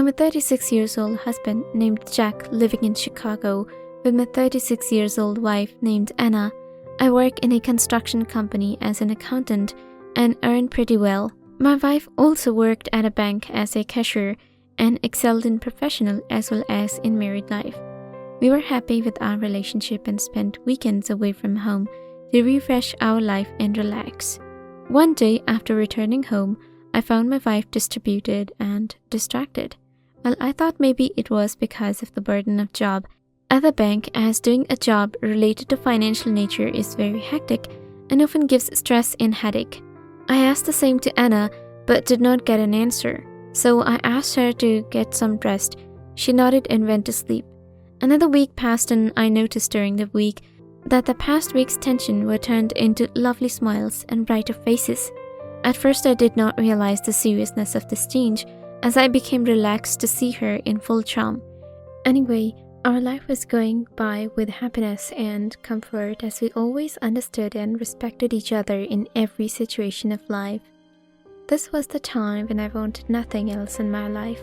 I'm a 36 years old husband named Jack living in Chicago with my 36 years old wife named Anna. I work in a construction company as an accountant and earn pretty well. My wife also worked at a bank as a cashier and excelled in professional as well as in married life. We were happy with our relationship and spent weekends away from home to refresh our life and relax. One day after returning home, I found my wife distributed and distracted. Well, I thought maybe it was because of the burden of job at the bank, as doing a job related to financial nature is very hectic and often gives stress and headache. I asked the same to Anna but did not get an answer, so I asked her to get some rest. She nodded and went to sleep. Another week passed and I noticed during the week that the past week's tension were turned into lovely smiles and brighter faces. At first I did not realize the seriousness of this change as I became relaxed to see her in full charm. Anyway, our life was going by with happiness and comfort as we always understood and respected each other in every situation of life. This was the time when I wanted nothing else in my life.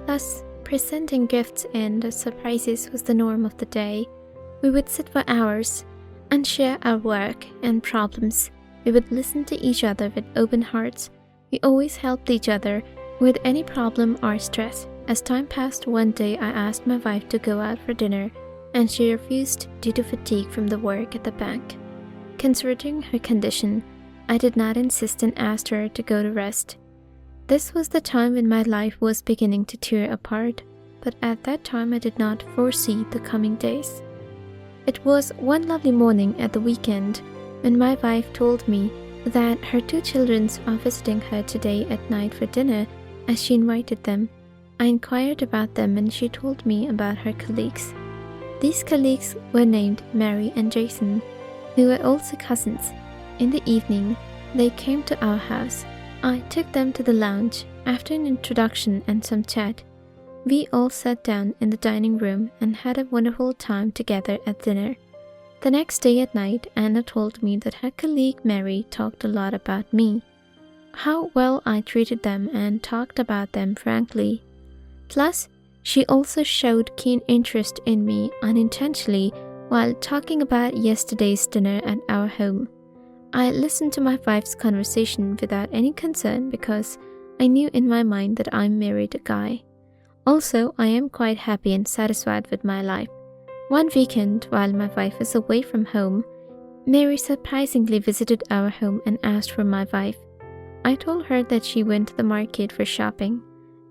Plus, presenting gifts and surprises was the norm of the day. We would sit for hours and share our work and problems. We would listen to each other with open hearts. We always helped each other with any problem or stress. As time passed, one day I asked my wife to go out for dinner and she refused due to fatigue from the work at the bank. Considering her condition, I did not insist and asked her to go to rest. This was the time when my life was beginning to tear apart, but at that time I did not foresee the coming days. It was one lovely morning at the weekend when my wife told me that her 2 children are visiting her today at night for dinner as she invited them. I inquired about them and she told me about her colleagues. These colleagues were named Mary and Jason, who were also cousins. In the evening, they came to our house. I took them to the lounge. After an introduction and some chat, we all sat down in the dining room and had a wonderful time together at dinner. The next day at night, Anna told me that her colleague Mary talked a lot about me, how well I treated them and talked about them frankly. Plus, she also showed keen interest in me unintentionally while talking about yesterday's dinner at our home. I listened to my wife's conversation without any concern because I knew in my mind that I married a guy. Also, I am quite happy and satisfied with my life. One weekend, while my wife was away from home, Mary surprisingly visited our home and asked for my wife. I told her that she went to the market for shopping.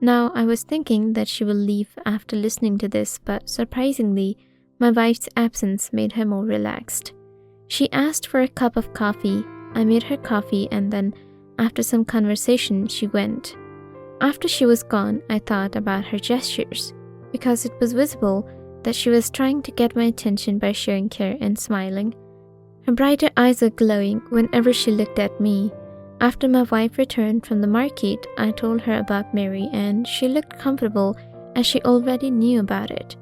Now, I was thinking that she will leave after listening to this, but surprisingly, my wife's absence made her more relaxed. She asked for a cup of coffee. I made her coffee and then, after some conversation, she went. After she was gone, I thought about her gestures, because it was visible that she was trying to get my attention by showing care and smiling. Her brighter eyes were glowing whenever she looked at me. After my wife returned from the market, I told her about Mary and she looked comfortable as she already knew about it.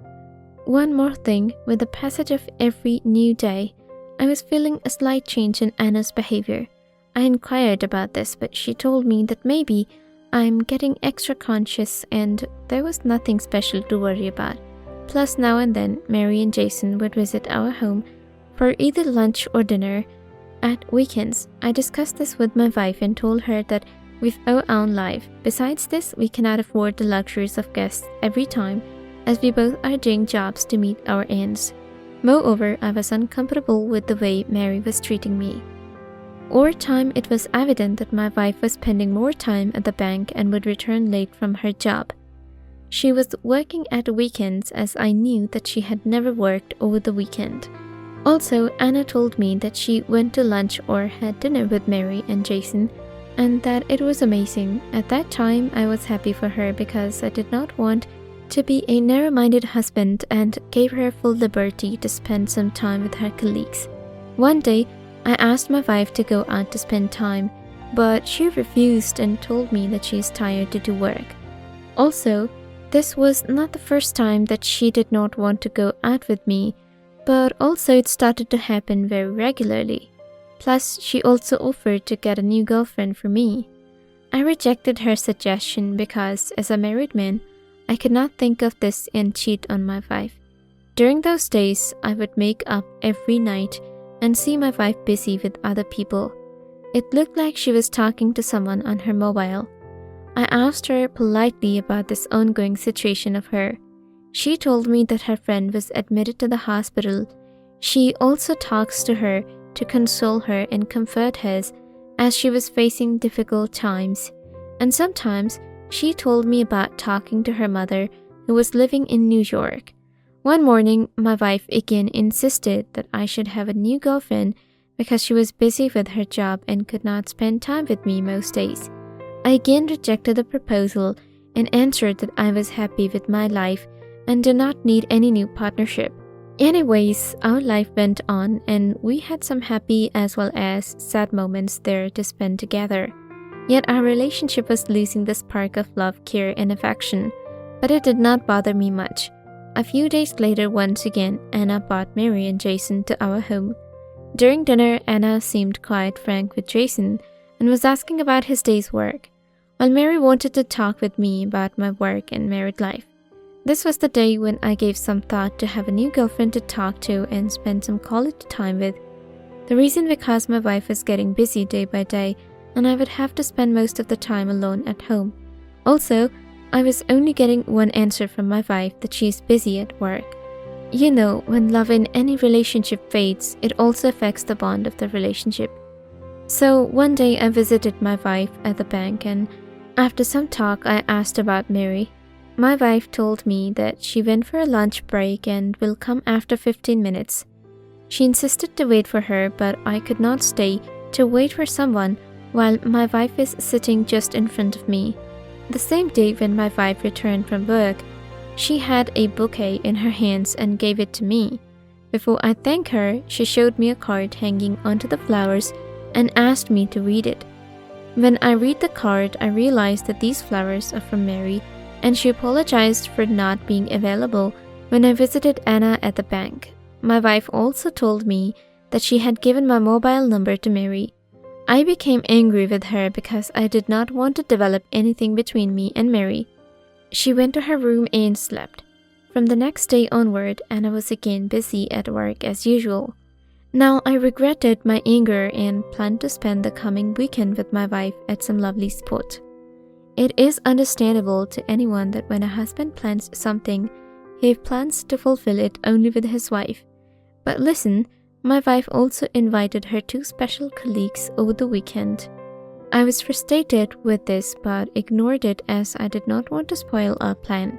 One more thing, with the passage of every new day, I was feeling a slight change in Anna's behavior. I inquired about this, but she told me that maybe I'm getting extra conscious and there was nothing special to worry about. Plus, now and then, Mary and Jason would visit our home for either lunch or dinner. At weekends, I discussed this with my wife and told her that we've our own life. Besides this, we cannot afford the luxuries of guests every time, as we both are doing jobs to meet our ends. Moreover, I was uncomfortable with the way Mary was treating me. Over time, it was evident that my wife was spending more time at the bank and would return late from her job. She was working at weekends, as I knew that she had never worked over the weekend. Also, Anna told me that she went to lunch or had dinner with Mary and Jason and that it was amazing. At that time, I was happy for her because I did not want to be a narrow-minded husband and gave her full liberty to spend some time with her colleagues. One day, I asked my wife to go out to spend time, but she refused and told me that she is tired to do work. Also, this was not the first time that she did not want to go out with me, but also it started to happen very regularly. Plus, she also offered to get a new girlfriend for me. I rejected her suggestion because, as a married man, I could not think of this and cheat on my wife. During those days, I would make up every night and see my wife busy with other people. It looked like she was talking to someone on her mobile. I asked her politely about this ongoing situation of her. She told me that her friend was admitted to the hospital. She also talks to her to console her and comfort her as she was facing difficult times. And sometimes she told me about talking to her mother, who was living in New York. One morning, my wife again insisted that I should have a new girlfriend because she was busy with her job and could not spend time with me most days. I again rejected the proposal and answered that I was happy with my life and did not need any new partnership. Anyways, our life went on and we had some happy as well as sad moments there to spend together. Yet our relationship was losing the spark of love, care, and affection, but it did not bother me much. A few days later, once again, Anna brought Mary and Jason to our home. During dinner, Anna seemed quite frank with Jason and was asking about his day's work, while Mary wanted to talk with me about my work and married life. This was the day when I gave some thought to have a new girlfriend to talk to and spend some quality time with. The reason because my wife was getting busy day by day and I would have to spend most of the time alone at home. Also, I was only getting one answer from my wife that she's busy at work. You know, when love in any relationship fades, it also affects the bond of the relationship. So one day I visited my wife at the bank and after some talk I asked about Mary. My wife told me that she went for a lunch break and will come after 15 minutes. She insisted to wait for her, but I could not stay to wait for someone while my wife is sitting just in front of me. The same day when my wife returned from work, she had a bouquet in her hands and gave it to me. Before I thanked her, she showed me a card hanging onto the flowers and asked me to read it. When I read the card, I realized that these flowers are from Mary, and she apologized for not being available when I visited Anna at the bank. My wife also told me that she had given my mobile number to Mary. I became angry with her because I did not want to develop anything between me and Mary. She went to her room and slept. From the next day onward, Anna was again busy at work as usual. Now I regretted my anger and planned to spend the coming weekend with my wife at some lovely spot. It is understandable to anyone that when a husband plans something, he plans to fulfill it only with his wife. But listen, my wife also invited her two special colleagues over the weekend. I was frustrated with this but ignored it as I did not want to spoil our plan.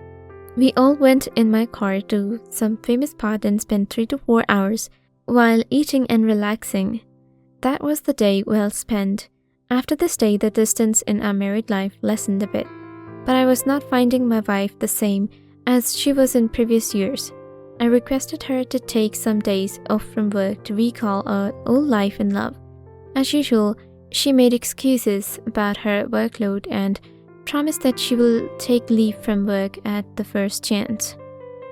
We all went in my car to some famous spot and spent 3 to 4 hours while eating and relaxing. That was the day well spent. After this day, the distance in our married life lessened a bit, but I was not finding my wife the same as she was in previous years. I requested her to take some days off from work to recall our old life and love. As usual, she made excuses about her workload and promised that she will take leave from work at the first chance.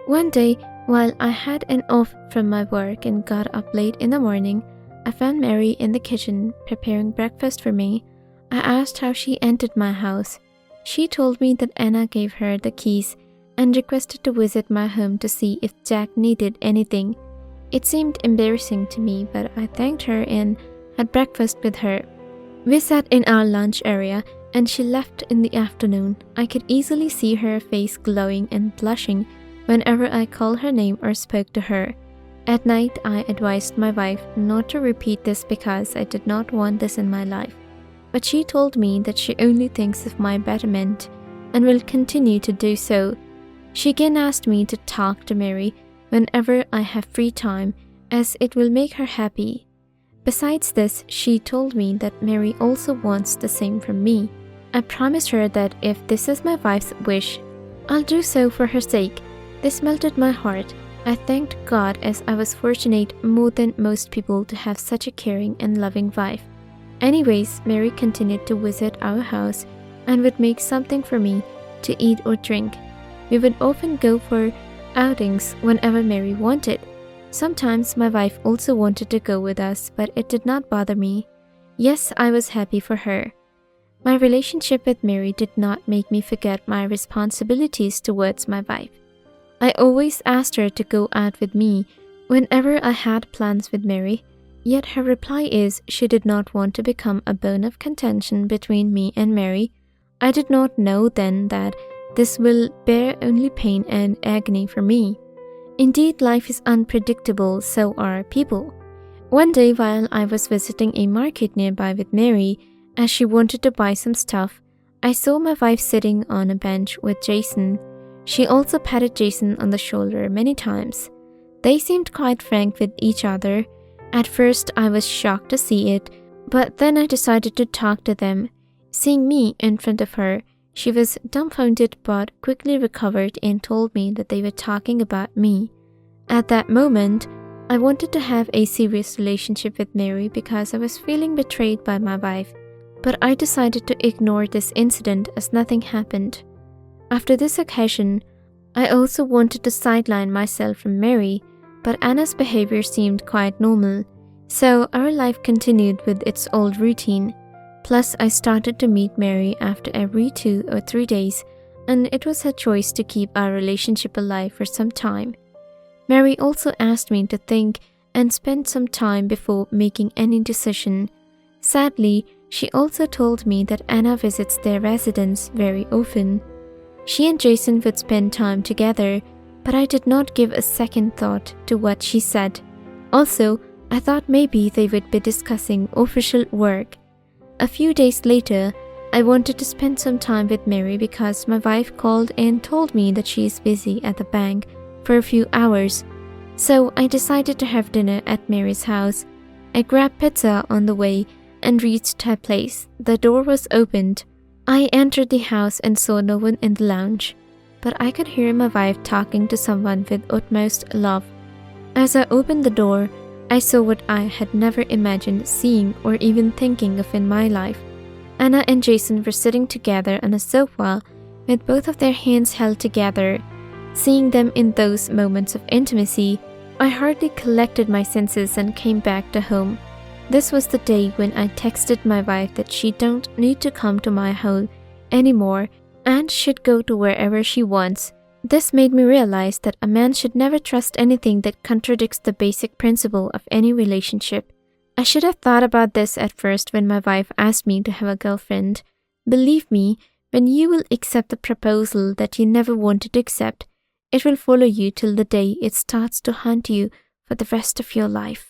One day, while I had an off from my work and got up late in the morning, I found Mary in the kitchen preparing breakfast for me. I asked how she entered my house. She told me that Anna gave her the keys and requested to visit my home to see if Jack needed anything. It seemed embarrassing to me, but I thanked her and had breakfast with her. We sat in our lunch area and she left in the afternoon. I could easily see her face glowing and blushing whenever I called her name or spoke to her. At night, I advised my wife not to repeat this because I did not want this in my life. But she told me that she only thinks of my betterment and will continue to do so. She again asked me to talk to Mary whenever I have free time, as it will make her happy. Besides this, she told me that Mary also wants the same from me. I promised her that if this is my wife's wish, I'll do so for her sake. This melted my heart. I thanked God as I was fortunate more than most people to have such a caring and loving wife. Anyways, Mary continued to visit our house and would make something for me to eat or drink. We would often go for outings whenever Mary wanted. Sometimes my wife also wanted to go with us, but it did not bother me. Yes, I was happy for her. My relationship with Mary did not make me forget my responsibilities towards my wife. I always asked her to go out with me whenever I had plans with Mary, yet her reply is she did not want to become a bone of contention between me and Mary. I did not know then that this will bear only pain and agony for me. Indeed, life is unpredictable, so are people. One day while I was visiting a market nearby with Mary, as she wanted to buy some stuff, I saw my wife sitting on a bench with Jason. She also patted Jason on the shoulder many times. They seemed quite frank with each other. At first, I was shocked to see it, but then I decided to talk to them. Seeing me in front of her, she was dumbfounded but quickly recovered and told me that they were talking about me. At that moment, I wanted to have a serious relationship with Mary because I was feeling betrayed by my wife, but I decided to ignore this incident as nothing happened. After this occasion, I also wanted to sideline myself from Mary, but Anna's behavior seemed quite normal, so our life continued with its old routine. Plus, I started to meet Mary after every 2 or 3 days, and it was her choice to keep our relationship alive for some time. Mary also asked me to think and spend some time before making any decision. Sadly, she also told me that Anna visits their residence very often. She and Jason would spend time together, but I did not give a second thought to what she said. Also, I thought maybe they would be discussing official work. A few days later, I wanted to spend some time with Mary because my wife called and told me that she is busy at the bank for a few hours. So I decided to have dinner at Mary's house. I grabbed pizza on the way and reached her place. The door was opened. I entered the house and saw no one in the lounge, but I could hear my wife talking to someone with utmost love. As I opened the door, I saw what I had never imagined seeing or even thinking of in my life. Anna and Jason were sitting together on a sofa with both of their hands held together. Seeing them in those moments of intimacy, I hardly collected my senses and came back to home. This was the day when I texted my wife that she don't need to come to my home anymore and should go to wherever she wants. This made me realize that a man should never trust anything that contradicts the basic principle of any relationship. I should have thought about this at first when my wife asked me to have a girlfriend. Believe me, when you will accept the proposal that you never wanted to accept, it will follow you till the day it starts to haunt you for the rest of your life.